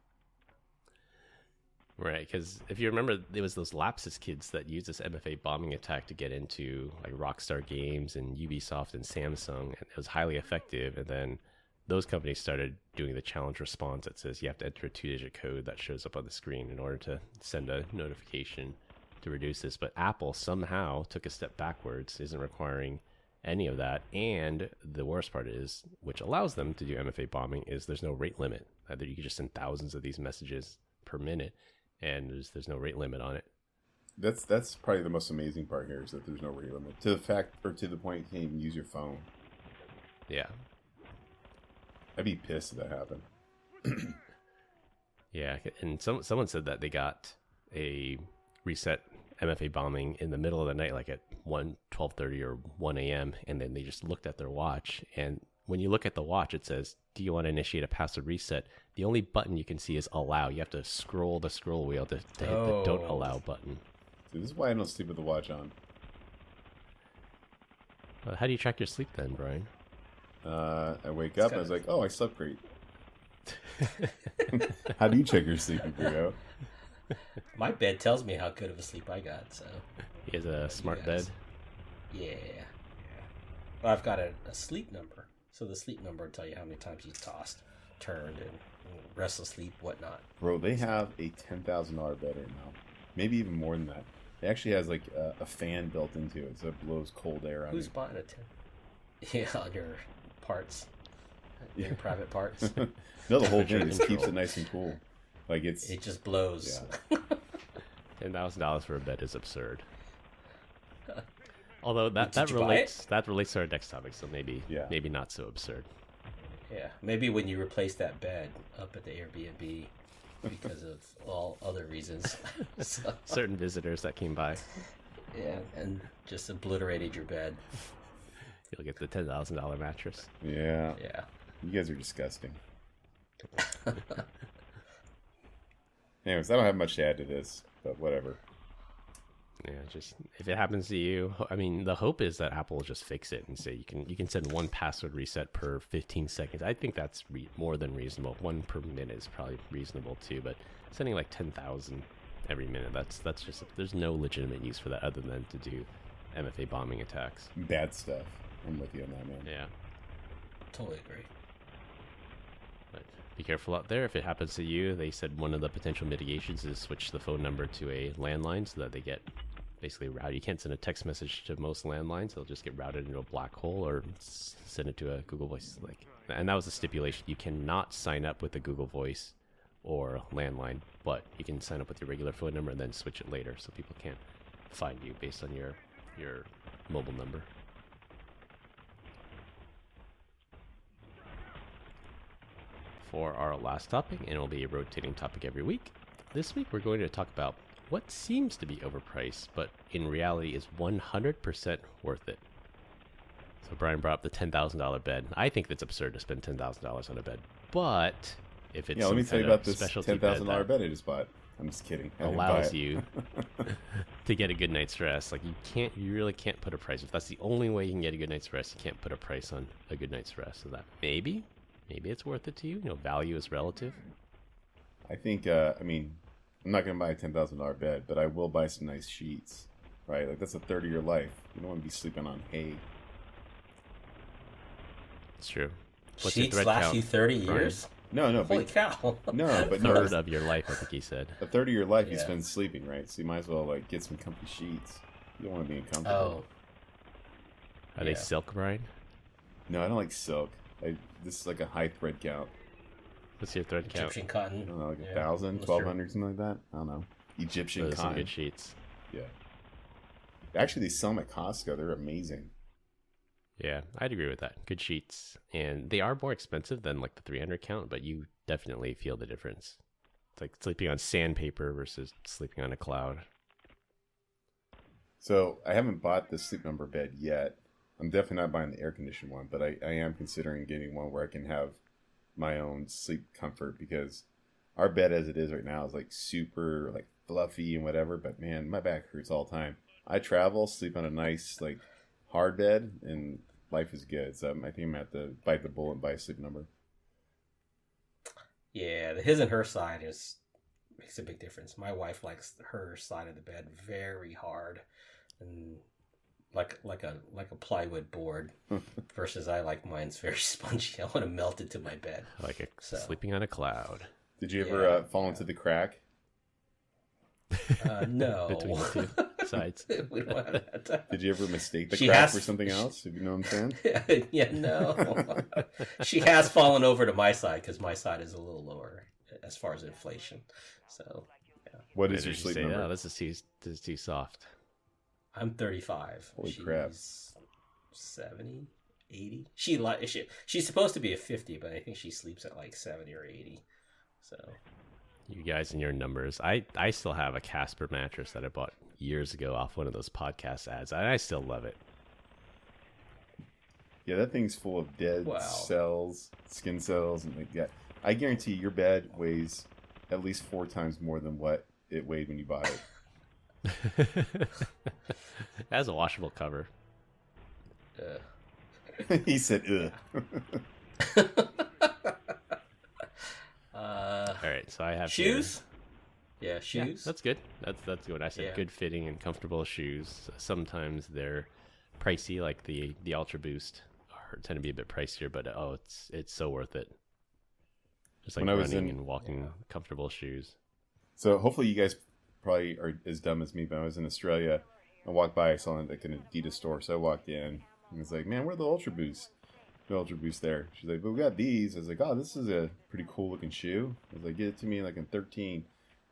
S3: Right, because if you remember, there was those Lapsus kids that used this MFA bombing attack to get into like Rockstar Games and Ubisoft and Samsung, and it was highly effective. And then those companies started doing the challenge response that says you have to enter a 2-digit code that shows up on the screen in order to send a notification to reduce this. But Apple somehow took a step backwards, isn't requiring any of that. And the worst part is, which allows them to do MFA bombing, is there's no rate limit. Either you can just send thousands of these messages per minute, and there's no rate limit on it.
S5: That's probably the most amazing part here, is that there's no rate limit. To the point you can't even use your phone.
S3: Yeah.
S5: I'd be pissed if that happened.
S3: Yeah, and someone said that they got a reset MFA bombing in the middle of the night, like at 12:30 or 1 a.m., and then they just looked at their watch, and when you look at the watch, it says, do you want to initiate a password reset? The only button you can see is allow. You have to scroll the scroll wheel to hit the don't allow button.
S5: See, this is why I don't sleep with the watch on.
S3: How do you track your sleep then, Brian?
S5: I wake up and I was like, oh, I slept great. How do you check your sleep, Bruno?
S2: My bed tells me how good of a sleep I got. So
S3: he has a smart bed.
S2: Yeah. Well, I've got a sleep number. So the sleep number will tell you how many times you tossed, turned, and restless sleep, whatnot.
S5: Bro, they have a $10,000 bed right now. Maybe even more than that. It actually has like a fan built into it, so it blows cold air on
S2: Who's
S5: you.
S2: buying a 10? Yeah, on your parts. Your private parts.
S5: No, the whole thing just keeps it nice and cool. Like
S2: it just blows.
S5: Yeah.
S3: $10,000 for a bed is absurd. Although that relates to our next topic, so maybe not so absurd.
S2: Yeah, maybe when you replace that bed up at the Airbnb because of all other reasons.
S3: Certain visitors that came by.
S2: Yeah, and just obliterated your bed.
S3: You'll get the $10,000 mattress.
S5: Yeah.
S2: Yeah.
S5: You guys are disgusting. Anyways, I don't have much to add to this, but whatever.
S3: Yeah, just if it happens to you, I mean, the hope is that Apple will just fix it and say you can send one password reset per 15 seconds. I think that's more than reasonable. One per minute is probably reasonable too, but sending like 10,000 every minute, that's just there's no legitimate use for that other than to do MFA bombing attacks.
S5: Bad stuff. I'm with you on that, man.
S3: Yeah.
S2: Totally agree.
S3: But be careful out there. If it happens to you, they said one of the potential mitigations is switch the phone number to a landline so that they get basically routed. You can't send a text message to most landlines. They'll just get routed into a black hole or send it to a Google Voice. And that was the stipulation. You cannot sign up with a Google Voice or landline, but you can sign up with your regular phone number and then switch it later so people can't find you based on your mobile number. For our last topic, and it'll be a rotating topic every week. This week we're going to talk about what seems to be overpriced, but in reality is 100% worth it. So Brian brought up the $10,000 bed. I think that's absurd to spend $10,000 on a bed, but if it's
S5: let me tell you about this $10,000 bed I just bought. I'm just kidding.
S3: Allows you to get a good night's rest. Like you really can't put a price. If that's the only way you can get a good night's rest, you can't put a price on a good night's rest. So that maybe it's worth it to you. Value is relative.
S5: I think. I'm not gonna buy a $10,000 bed, but I will buy some nice sheets. Right, like that's a third of your life. You don't want to be sleeping on hay.
S3: It's true.
S2: What's sheets last you 30 years.
S5: No.
S2: Holy cow.
S5: No, but
S3: third of your life, I think he said.
S5: A third of your life you spend sleeping, right? So you might as well get some comfy sheets. You don't want to be uncomfortable.
S3: Oh. Are they silk, Brian?
S5: No, I don't like silk. This is like a high thread count.
S3: What's your thread count?
S2: Egyptian cotton.
S5: I don't know, 1,000, 1,200, something like that. I don't know. Egyptian cotton.
S3: Some good sheets.
S5: Yeah. Actually, they sell them at Costco. They're amazing.
S3: Yeah, I'd agree with that. Good sheets. And they are more expensive than the 300 count, but you definitely feel the difference. It's like sleeping on sandpaper versus sleeping on a cloud.
S5: So I haven't bought the Sleep Number bed yet. I'm definitely not buying the air-conditioned one, but I am considering getting one where I can have my own sleep comfort, because our bed as it is right now is super fluffy and whatever, but man, my back hurts all the time. I travel, sleep on a nice hard bed, and life is good. So I think I'm gonna have to bite the bullet and buy a Sleep Number.
S2: Yeah, the his and her side makes a big difference. My wife likes her side of the bed very hard and like a plywood board, versus I like mine's very spongy. I want to melt it to my bed.
S3: Sleeping on a cloud.
S5: Did you ever fall into the crack?
S2: No.
S3: Between the two sides.
S2: We don't have that time.
S5: Did you ever mistake the crack for something else? If you know what I'm saying?
S2: Yeah, no. She has fallen over to my side because my side is a little lower as far as inflation. So, yeah.
S5: What is your Sleep Number?
S3: Oh, this is too soft.
S2: I'm 35.
S5: Holy crap.
S2: 70, 80. She's supposed to be a 50, but I think she sleeps at 70 or 80. So
S3: you guys and your numbers. I still have a Casper mattress that I bought years ago off one of those podcast ads, and I still love it.
S5: Yeah, that thing's full of dead cells, skin cells, and I guarantee your bed weighs at least 4 times more than what it weighed when you bought it.
S3: It has a washable cover.
S5: He said, ugh.
S3: All right, so I have
S2: shoes. Yeah, shoes.
S3: Yeah, that's good. That's what I said. Yeah. Good fitting and comfortable shoes. Sometimes they're pricey, like the Ultra Boost tend to be a bit pricier, but it's so worth it. Just like running and walking, comfortable shoes.
S5: So hopefully you guys probably are as dumb as me, but I was in Australia. I walked by, I saw an Adidas store, so I walked in and was like, man, where are the Ultra Boosts? The Ultra Boost there. She's like, but we got these. I was like, oh, this is a pretty cool looking shoe. I was like, get it to me in 13.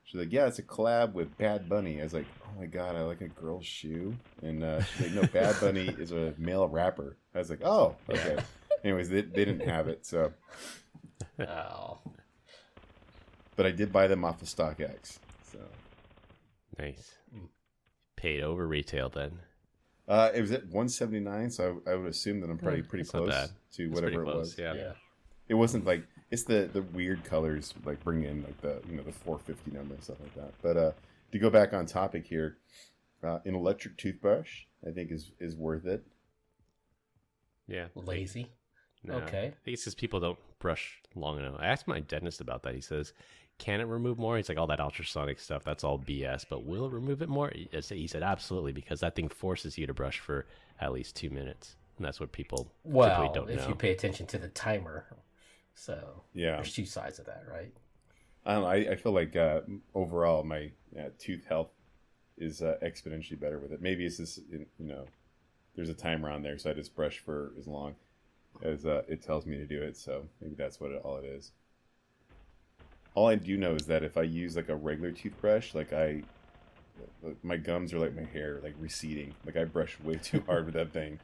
S5: She's like, yeah, it's a collab with Bad Bunny. I was like, oh my god, I like a girl's shoe. And she's like, no, Bad Bunny is a male rapper. I was like, oh, okay. Anyways, they didn't have it, so.
S2: Oh.
S5: But I did buy them off of StockX. So.
S3: Nice. Paid over retail then.
S5: It was at $179, so I would assume that I'm probably pretty close to whatever it was.
S3: Yeah.
S5: It wasn't it's the weird colors bring in the the 450 number and stuff like that. But to go back on topic here, An electric toothbrush, I think, is worth it.
S3: Yeah.
S2: Lazy.
S3: No,
S2: Okay.
S3: I think it's just people don't brush long enough. I asked my dentist about that. He says, can it remove more? He's like, all that ultrasonic stuff, that's all BS, but will it remove it more? He said, absolutely, because that thing forces you to brush for at least 2 minutes. And that's what people typically don't know.
S2: If you pay attention to the timer. So
S5: Yeah.
S2: there's two sides of that, right?
S5: I don't know. I feel like overall my tooth health is exponentially better with it. Maybe it's just, there's a timer on there, so I just brush for as long as it tells me to do it. So maybe that's all it is. All I do know is that if I use like a regular toothbrush, my gums are like my hair, like receding. Like I brush way too hard with that thing.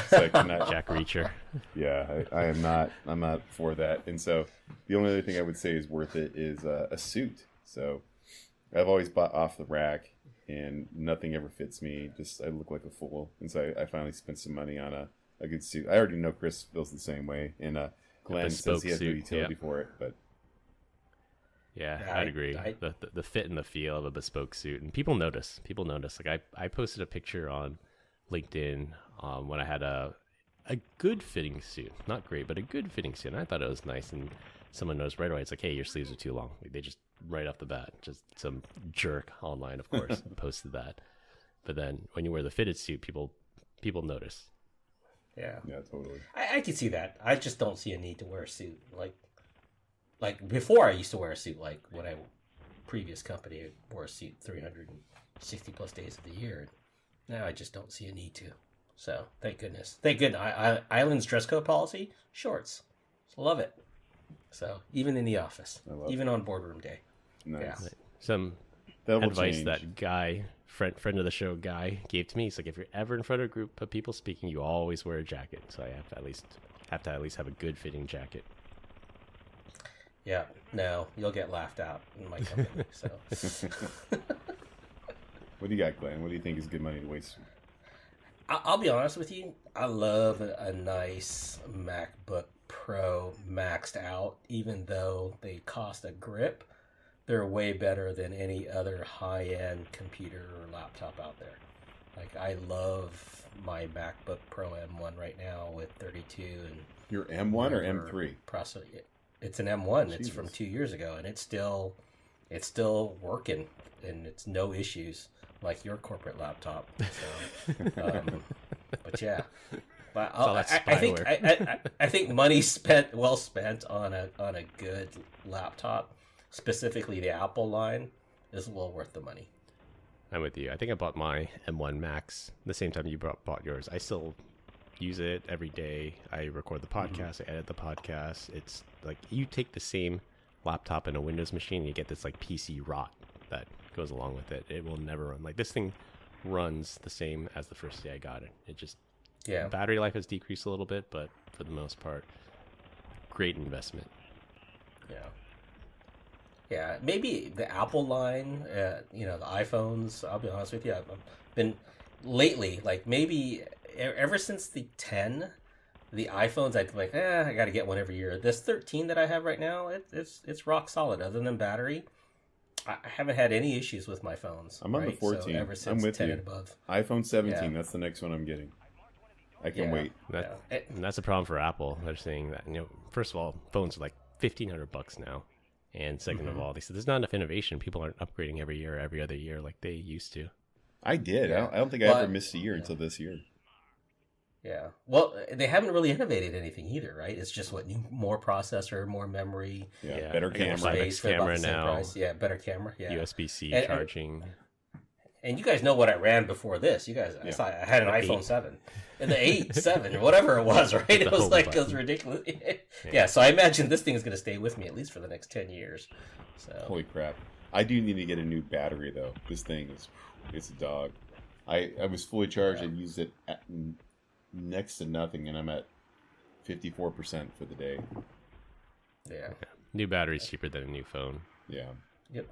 S5: So I cannot.
S3: Jack Reacher.
S5: Yeah, I am not. I'm not for that. And so the only other thing I would say is worth it is a suit. So I've always bought off the rack, and nothing ever fits me. Just I look like a fool. And so I finally spent some money on a good suit. I already know Chris feels the same way, and Glenn says he has no utility for it, but.
S3: Yeah, I'd agree. The fit and the feel of a bespoke suit, and people notice. Like I posted a picture on LinkedIn when I had a good fitting suit, not great, but a good fitting suit. And I thought it was nice, and someone noticed right away. It's like, hey, your sleeves are too long. Like they just right off the bat, just some jerk online, of course, posted that. But then when you wear the fitted suit, people notice.
S2: Yeah,
S5: totally.
S2: I can see that. I just don't see a need to wear a suit. Like before, I used to wear a suit. Like when previous company, I wore a suit 360 plus days of the year. Now I just don't see a need to. So thank goodness. Island's dress code policy: shorts. Love it. So even in the office, even on boardroom day.
S5: Nice.
S2: Yeah.
S3: Some advice that guy, friend of the show, guy gave to me. He's like, if you're ever in front of a group of people speaking, you always wear a jacket. So I have to at least have a good fitting jacket.
S2: Yeah, no, you'll get laughed out in my company. So,
S5: what do you got, Glenn? What do you think is good money to waste?
S2: I'll be honest with you. I love a nice MacBook Pro maxed out, even though they cost a grip. They're way better than any other high-end computer or laptop out there. Like I love my MacBook Pro M1 right now with 32 and
S5: your M1 or M3
S2: processor. It's an M1.
S5: Jesus.
S2: It's from 2 years ago, and it's still working, and it's no issues like your corporate laptop. So, but yeah, but I think money well spent on a good laptop, specifically the Apple line, is well worth the money.
S3: I'm with you. I think I bought my M1 Max the same time you bought yours. I still use it every day. I record the podcast. I edit the podcast. It's like you take the same laptop and a Windows machine, and you get this like PC rot that goes along with it. It will never run. Like this thing runs the same as the first day I got it. It just battery life has decreased a little bit, but for the most part, great investment.
S2: Yeah, maybe the Apple line, the iPhones. I'll be honest with you, I've been lately, like maybe ever since the 10, the iPhones, I'd like, I got to get one every year. This 13 that I have right now, it's rock solid. Other than battery, I haven't had any issues with my phones.
S5: I'm on the 14.
S2: So ever since
S5: I'm with
S2: 10
S5: you.
S2: and above.
S5: iPhone 17. That's the next one I'm getting. I can wait.
S3: And that's a problem for Apple. They're saying that first of all, phones are like $1,500 now, and second of all, they said there's not enough innovation. People aren't upgrading every year, every other year like they used to.
S5: I did. I don't think I ever missed a year until this year.
S2: Yeah. Well, they haven't really innovated anything either, right? It's just more processor, more memory.
S5: Yeah. Better camera.
S3: Space camera now.
S2: Price. Yeah, better camera. Yeah.
S3: USB-C charging.
S2: And you guys know what I ran before this. You guys, I had an iPhone 7. And the 8, 7, or whatever it was, right? It was like, it was ridiculous. Yeah, so I imagine this thing is going to stay with me at least for the next 10 years. So.
S5: Holy crap. I do need to get a new battery, though. This thing it's a dog. I was fully charged and used it at next to nothing, and I'm at 54% for the day.
S2: Yeah.
S3: New battery's cheaper than a new phone.
S5: Yeah.
S2: Yep.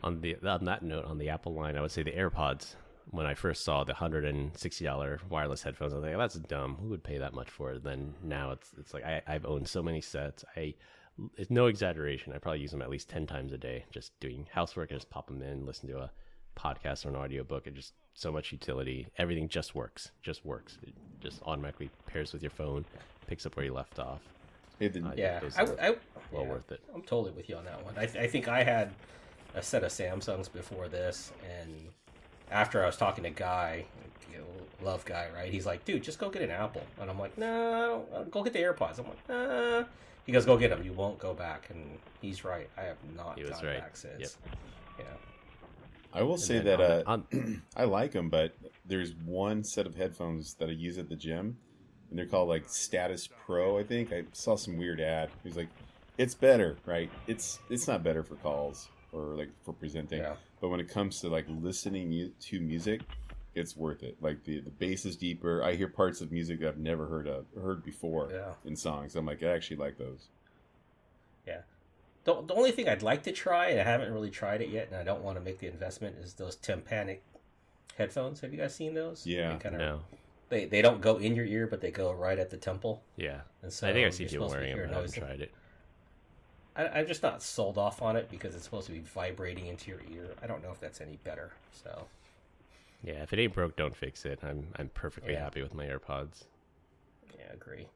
S3: On that note, on the Apple line, I would say the AirPods. When I first saw the $160 wireless headphones, I was like, that's dumb. Who would pay that much for it? Then now it's like I've owned so many sets. It's no exaggeration. I probably use them at least 10 times a day, just doing housework and just pop them in, listen to podcast or an audiobook. It just so much utility. Everything just works. It just automatically pairs with your phone, picks up where you left off.
S2: Yeah,
S3: well worth it.
S2: I'm totally with you on that one. I think I had a set of Samsungs before this, and after I was talking to Guy, love Guy, right? He's like, dude, just go get an Apple. And I'm like, no, go get the AirPods. I'm like, nah. He goes, go get them. You won't go back. And he's right. I have not gone back since.
S3: Yep.
S2: Yeah.
S5: I will say that I like them, but there's one set of headphones that I use at the gym, and they're called like Status Pro, I think. I saw some weird ad. He's like, it's better, right? It's not better for calls or like for presenting. Yeah. But when it comes to like listening to music, it's worth it. Like the bass is deeper. I hear parts of music that I've never heard before in songs. I'm like, I actually like those.
S2: Yeah. The only thing I'd like to try, and I haven't really tried it yet, and I don't want to make the investment, is those tympanic headphones. Have you guys seen those?
S5: Yeah.
S3: No.
S2: They don't go in your ear, but they go right at the temple.
S3: Yeah.
S2: And so
S3: I think I see people wearing them. I haven't tried it.
S2: I'm just not sold off on it because it's supposed to be vibrating into your ear. I don't know if that's any better. So.
S3: Yeah, if it ain't broke, don't fix it. I'm perfectly happy with my AirPods.
S2: Yeah, I agree.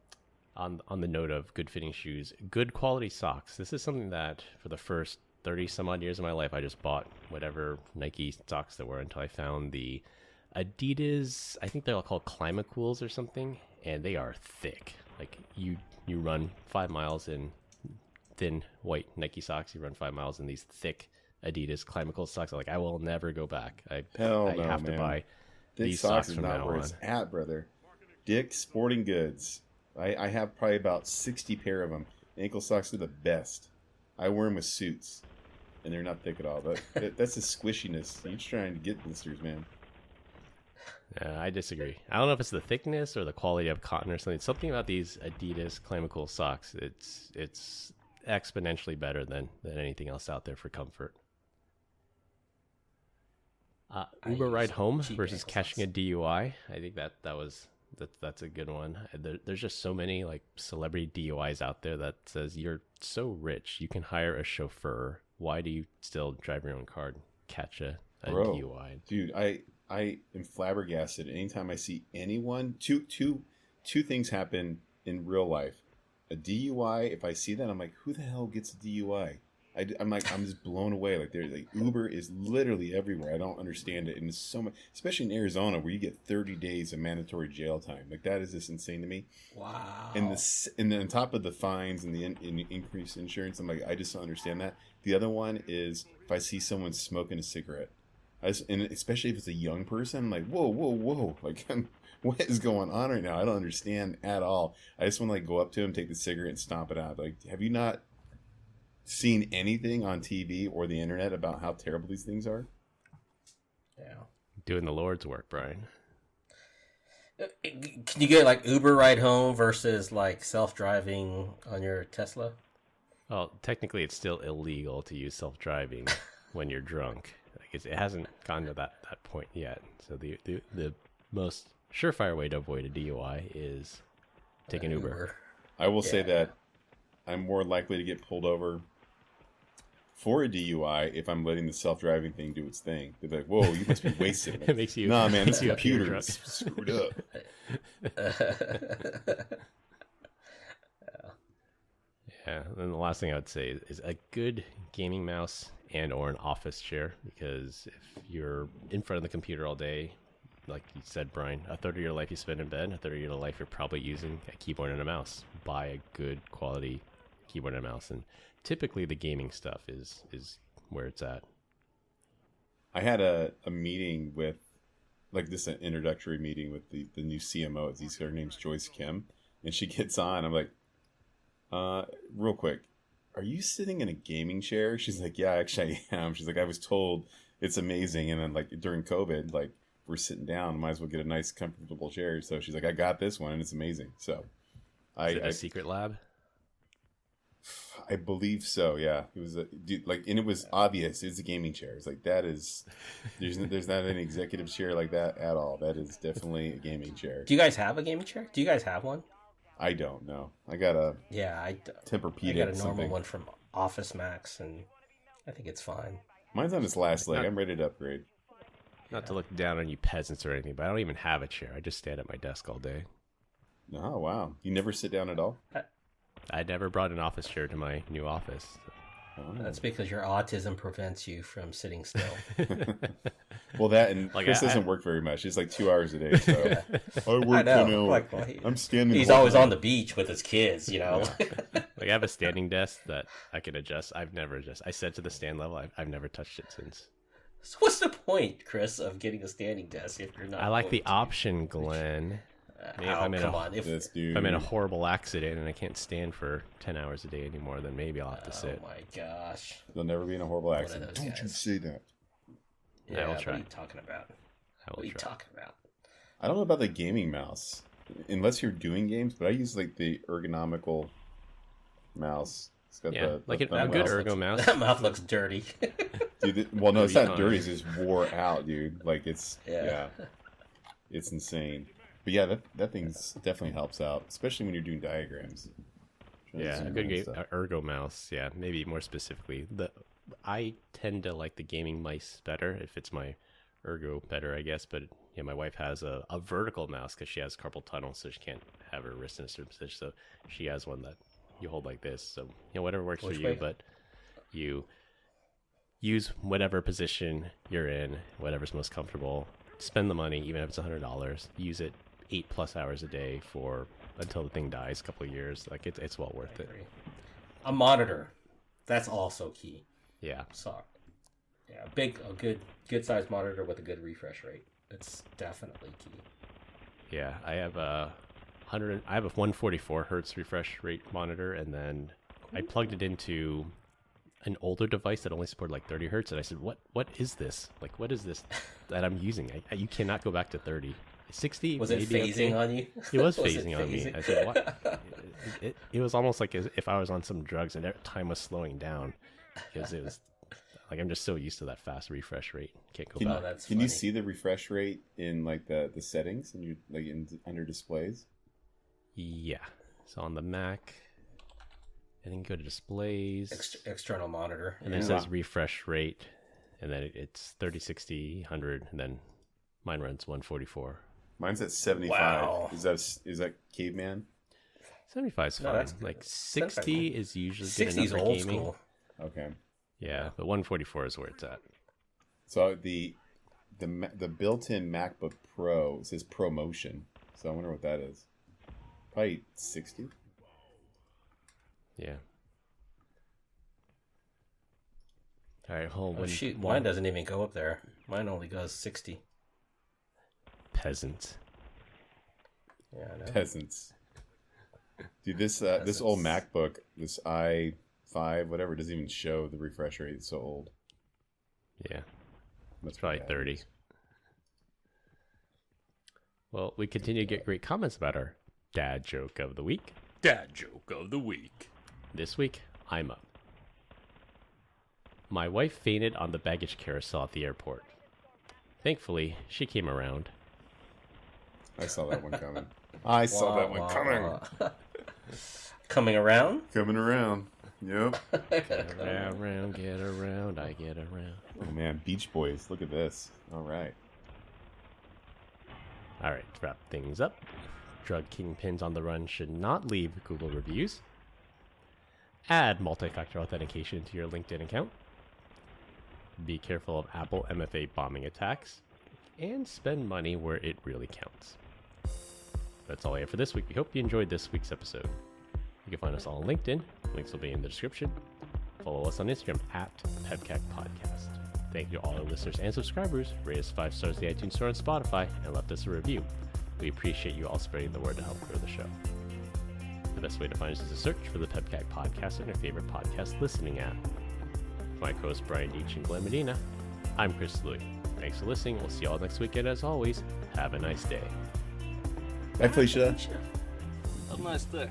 S3: On the note of good fitting shoes, good quality socks. This is something that for the first 30 some odd years of my life, I just bought whatever Nike socks there were until I found the Adidas, I think they're all called Climacools or something, and they are thick. Like you run 5 miles in thin white Nike socks, you run 5 miles in these thick Adidas Climacool socks. I'm like, I will never go back. I have to buy these socks from now on.
S5: It's at, brother. Dick's Sporting Goods. I have probably about 60 pair of them. Ankle socks are the best. I wear them with suits, and they're not thick at all. But that's the squishiness. You're trying to get blisters, man.
S3: I disagree. I don't know if it's the thickness or the quality of cotton or something. Something about these Adidas Climacool socks. It's exponentially better than anything else out there for comfort. Uber ride home versus catching a DUI. I think that's a good one. There's just so many like celebrity DUIs out there that says you're so rich you can hire a chauffeur. Why do you still drive your own car and catch a DUI?
S5: Dude, I am flabbergasted anytime I see anyone. Two things happen in real life. A DUI, if I see that, I'm like, who the hell gets a DUI? I'm just blown away. Like Uber is literally everywhere. I don't understand it, and it's so much, especially in Arizona, where you get 30 days of mandatory jail time. Like that is just insane to me.
S2: Wow.
S5: And then on top of the fines and the increased insurance, I'm like, I just don't understand that. The other one is if I see someone smoking a cigarette, and especially if it's a young person, I'm like, whoa, like what is going on right now? I don't understand at all. I just want to like go up to him, take the cigarette, and stomp it out. Like, have you not seen anything on TV or the internet about how terrible these things are?
S2: Yeah.
S3: Doing the Lord's work, Brian.
S2: Can you get like Uber ride home versus like self-driving on your Tesla?
S3: Well, technically it's still illegal to use self-driving when you're drunk. Like it hasn't gotten to that point yet. So the most surefire way to avoid a DUI is take an Uber.
S5: I will say that I'm more likely to get pulled over for a DUI if I'm letting the self-driving thing do its thing. They're like, whoa, you must be wasted.
S3: It makes you...
S5: Nah, man, this computer is screwed up.
S3: Yeah, and the last thing I would say is a good gaming mouse and or an office chair, because if you're in front of the computer all day, like you said, Brian, a third of your life you spend in bed, a third of your life you're probably using a keyboard and a mouse. Buy a good quality keyboard and a mouse, and typically the gaming stuff is where it's at.
S5: I had a meeting with, like this an introductory meeting with the new CMO. Her name's Joyce Kim, and she gets on. I'm like, real quick, are you sitting in a gaming chair? She's like, yeah, actually I am. She's like, I was told it's amazing, and then like during COVID, like we're sitting down, might as well get a nice comfortable chair. So she's like, I got this one and it's amazing. So
S3: is it a secret lab?
S5: I believe so. Yeah, it was and it was obvious. It's a gaming chair. It's like that is. There's not an executive chair like that at all. That is definitely a gaming chair.
S2: Do you guys have a gaming chair? Do you guys have one?
S5: I don't know. I got a Tempur-Pedic.
S2: I got a normal one from Office Max, and I think it's fine.
S5: Mine's on its last leg. I'm ready to upgrade.
S3: Not to look down on you peasants or anything, but I don't even have a chair. I just stand at my desk all day.
S5: Oh, wow. You never sit down at all?
S3: I never brought an office chair to my new office.
S5: Oh.
S2: That's because your autism prevents you from sitting still.
S5: Well, that and
S3: Like,
S5: Chris doesn't work very much. It's like 2 hours a day. So I work,
S2: Like,
S5: I'm standing.
S2: he's always on the beach with his kids, you know.
S3: Like I have a standing desk that I can adjust. I've never adjusted. I set to the stand level. I've never touched it since.
S2: So what's the point, Chris, of getting a standing desk if you're not?
S3: I like
S2: going
S3: the
S2: to?
S3: option, Glenn. Maybe if
S2: come on. If
S3: I'm in a horrible accident and I can't stand for 10 hours a day anymore, then maybe I'll have to sit.
S2: Oh my gosh.
S5: You'll never be in a horrible
S2: of
S5: accident.
S2: those
S5: Don't you
S2: guys.
S5: say that.
S3: I will
S2: What
S3: try.
S2: are you talking about?
S3: I will
S2: What are you
S3: try.
S2: talking about?
S5: I don't know about the gaming mouse, unless you're doing games. But I use like the ergonomical mouse. It's got
S3: Yeah,
S5: the
S3: like a
S5: thumb
S3: good
S5: mouse.
S3: ergo mouse.
S2: That mouth looks dirty.
S5: Dude, well, no, it's
S3: It'll be
S5: not
S3: fine.
S5: dirty. It's just wore out, dude. Like it's
S2: Yeah.
S5: it's insane. But yeah, that thing's definitely helps out, especially when you're doing diagrams.
S3: Yeah, a
S5: Zoom
S3: good
S5: in and stuff.
S3: ergo mouse. Yeah, maybe more specifically. I tend to like the gaming mice better if it's my ergo better, I guess. But yeah, my wife has a vertical mouse because she has carpal tunnel, so she can't have her wrist in a certain position. So she has one that you hold like this. So whatever works
S2: Which
S3: for you,
S2: way?
S3: but you use whatever position you're in, whatever's most comfortable. Spend the money, even if it's $100. Use it 8+ hours a day for until the thing dies, a couple of years. Like it's well worth it.
S2: A monitor. That's also key.
S3: Yeah.
S2: So, yeah, a good sized monitor with a good refresh rate. It's definitely key.
S3: Yeah, I have a 144 hertz refresh rate monitor, and then I plugged it into an older device that only supported like 30 hertz, and I said, "What is this? Like, what is this that I'm using? You cannot go back to 30. 60
S2: Was it
S3: maybe
S2: phasing
S3: okay.
S2: on you?
S3: It was
S2: Was
S3: phasing on me. I said, "What?" It was almost like as if I was on some drugs and time was slowing down because it was like I'm just so used to that fast refresh rate. Can't go back.
S2: That's
S5: Can you
S2: funny.
S5: see the refresh rate in like the settings and you like under displays?
S3: Yeah. So on the Mac, I think go to displays.
S2: External monitor.
S3: And then it says refresh rate, and then it's 30, 60, 100, and then mine runs 144.
S5: Mine's at 75.
S2: Wow.
S5: Is that caveman?
S3: 75 is
S2: No,
S3: fine.
S2: that's good.
S3: Like 60 is usually good
S2: 60
S3: enough
S2: is
S3: for
S2: old
S3: gaming.
S2: school.
S5: Okay.
S3: Yeah, but 144 is where it's at.
S5: So the built-in MacBook Pro says ProMotion. So I wonder what that is. Probably 60.
S3: Yeah. All right, hold
S2: Oh,
S3: on.
S2: shoot, mine doesn't even go up there. Mine only goes 60.
S3: Peasant.
S2: Yeah, I know.
S5: Peasants. Dude, this old MacBook, this i5, whatever, doesn't even show the refresh rate. It's so old.
S3: Yeah,
S5: That's
S3: it's probably
S5: bad.
S3: 30. Well, we continue to get great comments about our dad joke of the week.
S4: Dad joke of the week.
S3: This week, I'm up. My wife fainted on the baggage carousel at the airport. Thankfully, she came around.
S5: I saw that one coming. I saw that one coming.
S2: Coming around?
S5: Coming around. Yep.
S3: Get around, get around, I get around.
S5: Oh man, Beach Boys. Look at this. All right.
S3: All right, to wrap things up. Drug kingpins on the run should not leave Google reviews. Add multi-factor authentication to your LinkedIn account. Be careful of Apple MFA bombing attacks. And spend money where it really counts. That's all I have for this week. We hope you enjoyed this week's episode. You can find us all on LinkedIn. Links will be in the description. Follow us on Instagram at PEBCAK Podcast. Thank you to all our listeners and subscribers. Rate us 5 stars in the iTunes Store and Spotify and left us a review. We appreciate you all spreading the word to help grow the show. The best way to find us is to search for the PEBCAK Podcast on your favorite podcast listening app. For my co-hosts Brian Deitch and Glenn Medina, I'm Chris Louie. Thanks for listening. We'll see you all next week, and as always, have a nice day.
S5: Bye, Felicia.
S4: Have a nice day.